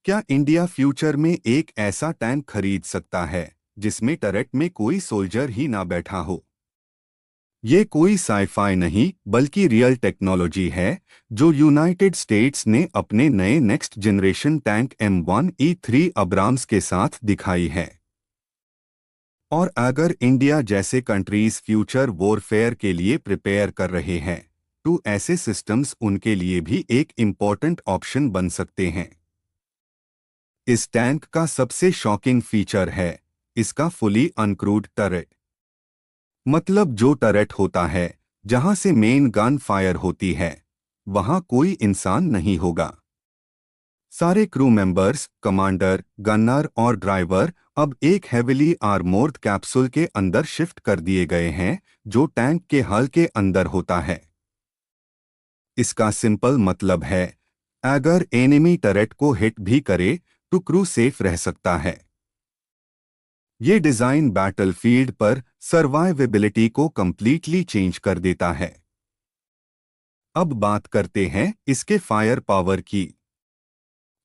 क्या India future में एक ऐसा टैंक खरीद सकता है जिसमें टरेट में कोई सोल्जर ही ना बैठा हो? ये कोई साइफाई नहीं बल्कि रियल टेक्नोलॉजी है जो यूनाइटेड स्टेट्स ने अपने नए next generation tank M1E3 Abrams के साथ दिखाई है। और अगर इंडिया जैसे कंट्रीज फ्यूचर वॉरफेयर के लिए प्रिपेयर कर रहे हैं तो ऐसे सिस्टम्स उनके लिए भी एक इम्पॉर्टेंट ऑप्शन बन सकते हैं। इस टैंक का सबसे शॉकिंग फीचर है इसका फुली अनक्रूड टरेट। मतलब जो टरेट होता है जहां से मेन गन फायर होती है वहां कोई इंसान नहीं होगा। सारे क्रू मेंबर्स, कमांडर, गनर और ड्राइवर अब एक हेविली आर्मोर्ड कैप्सूल के अंदर शिफ्ट कर दिए गए हैं जो टैंक के हल के अंदर होता है। इसका सिंपल मतलब है अगर एनिमी टरेट को हिट भी करे तो क्रू सेफ रह सकता है। ये डिजाइन बैटलफील्ड पर सर्वाइवेबिलिटी को कंप्लीटली चेंज कर देता है। अब बात करते हैं इसके फायर पावर की।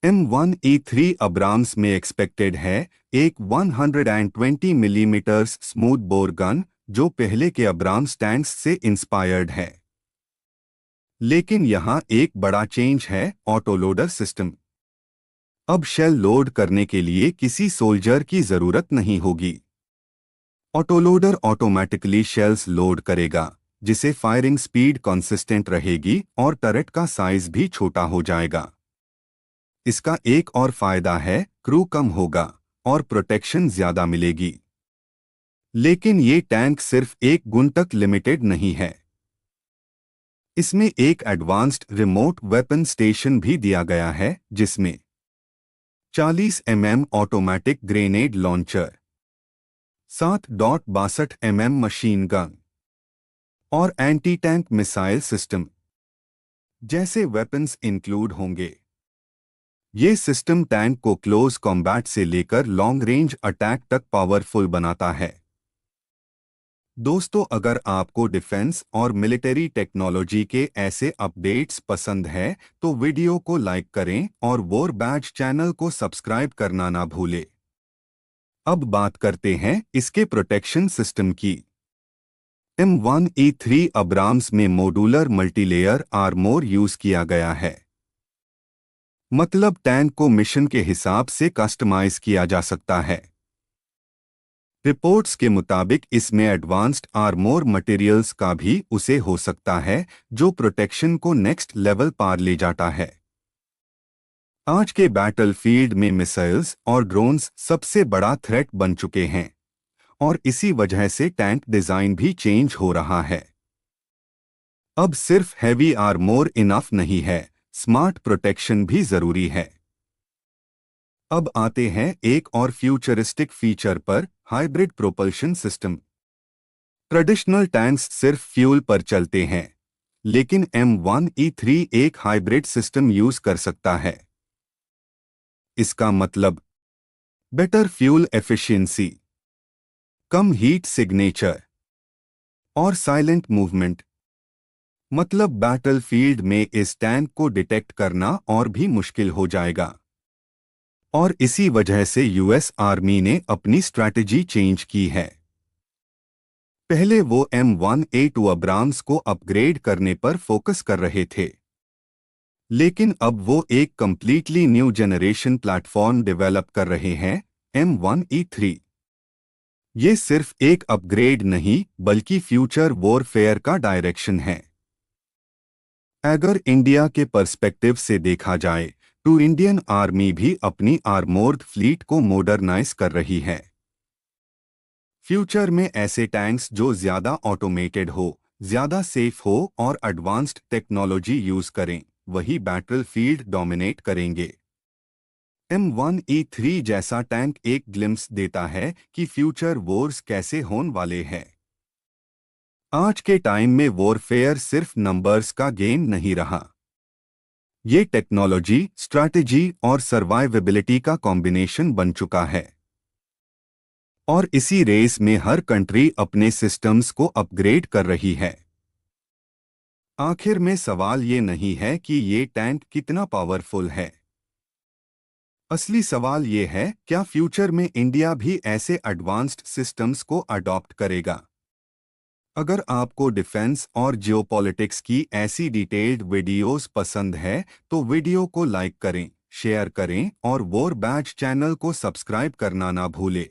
M1E3 अब्राम्स में एक्सपेक्टेड है एक 120 मिलीमीटर स्मूथ बोर गन जो पहले के अब्राम्स टैंक्स से इंस्पायर्ड है। लेकिन यहां एक बड़ा चेंज है ऑटो लोडर सिस्टम। अब शेल लोड करने के लिए किसी सोल्जर की जरूरत नहीं होगी। ऑटोलोडर ऑटोमेटिकली शेल्स लोड करेगा जिससे फायरिंग स्पीड कंसिस्टेंट रहेगी और टरेट का साइज भी छोटा हो जाएगा। इसका एक और फायदा है क्रू कम होगा और प्रोटेक्शन ज्यादा मिलेगी। लेकिन ये टैंक सिर्फ एक गुण तक लिमिटेड नहीं है। इसमें एक एडवांस्ड रिमोट वेपन स्टेशन भी दिया गया है जिसमें 40 automatic grenade launcher, 7.62 machine gun और एंटी टैंक मिसाइल सिस्टम जैसे वेपन्स इंक्लूड होंगे। ये सिस्टम टैंक को क्लोज कॉम्बैट से लेकर लॉन्ग रेंज अटैक तक पावरफुल बनाता है। दोस्तों, अगर आपको डिफेंस और मिलिट्री टेक्नोलॉजी के ऐसे अपडेट्स पसंद है तो वीडियो को लाइक करें और वॉर बैज चैनल को सब्सक्राइब करना ना भूलें। अब बात करते हैं इसके प्रोटेक्शन सिस्टम की। M1E3 अब्राम्स में मॉड्यूलर मल्टीलेयर आर्मोर यूज किया गया है। मतलब टैंक को मिशन के हिसाब से कस्टमाइज किया जा सकता है। रिपोर्ट्स के मुताबिक इसमें एडवांस्ड आर्मोर मटेरियल्स का भी उसे हो सकता है जो प्रोटेक्शन को नेक्स्ट लेवल पार ले जाता है। आज के बैटलफील्ड में मिसाइल्स और ड्रोन्स सबसे बड़ा थ्रेट बन चुके हैं और इसी वजह से टैंक डिजाइन भी चेंज हो रहा है। अब सिर्फ हैवी आर्मोर इनफ नहीं है, स्मार्ट प्रोटेक्शन भी जरूरी है। अब आते हैं एक और फ्यूचरिस्टिक फीचर पर, hybrid propulsion system. Traditional tanks सिर्फ फ्यूल पर चलते हैं लेकिन M1E3 एक हाइब्रिड सिस्टम यूज कर सकता है। इसका मतलब बेटर फ्यूल एफिशिएंसी, कम हीट सिग्नेचर और साइलेंट मूवमेंट। मतलब बैटलफील्ड में इस टैंक को डिटेक्ट करना और भी मुश्किल हो जाएगा। और इसी वजह से US आर्मी ने अपनी स्ट्रैटेजी चेंज की है। पहले वो M1A2 अब्राम्स को अपग्रेड करने पर फोकस कर रहे थे, लेकिन अब वो एक completely new generation platform develop कर रहे हैं, M1E3। ये सिर्फ एक अपग्रेड नहीं बल्कि फ्यूचर वॉरफेयर का डायरेक्शन है। अगर इंडिया के पर्सपेक्टिव से देखा जाए तो इंडियन आर्मी भी अपनी आर्मोर्ड फ्लीट को मॉडर्नाइज कर रही है। फ्यूचर में ऐसे टैंक्स जो ज्यादा ऑटोमेटेड हो, ज्यादा सेफ हो और एडवांस्ड टेक्नोलॉजी यूज करें वही बैटलफील्ड डोमिनेट करेंगे। M1E3 जैसा टैंक एक ग्लिम्स देता है कि फ्यूचर वॉर्स कैसे होने वाले हैं। आज के टाइम में वॉरफेयर सिर्फ नंबर्स का गेम नहीं रहा। ये टेक्नोलॉजी, स्ट्रैटेजी और सर्वाइवेबिलिटी का कॉम्बिनेशन बन चुका है। और इसी रेस में हर कंट्री अपने सिस्टम्स को अपग्रेड कर रही है। आखिर में सवाल ये नहीं है कि ये टैंक कितना पावरफुल है। असली सवाल ये है, क्या फ्यूचर में इंडिया भी ऐसे एडवांस्ड सिस्टम्स को अडॉप्ट करेगा? अगर आपको डिफेंस और जियोपॉलिटिक्स की ऐसी डिटेल्ड वीडियोस पसंद है तो वीडियो को लाइक करें, शेयर करें और वॉर बैच चैनल को सब्सक्राइब करना ना भूलें।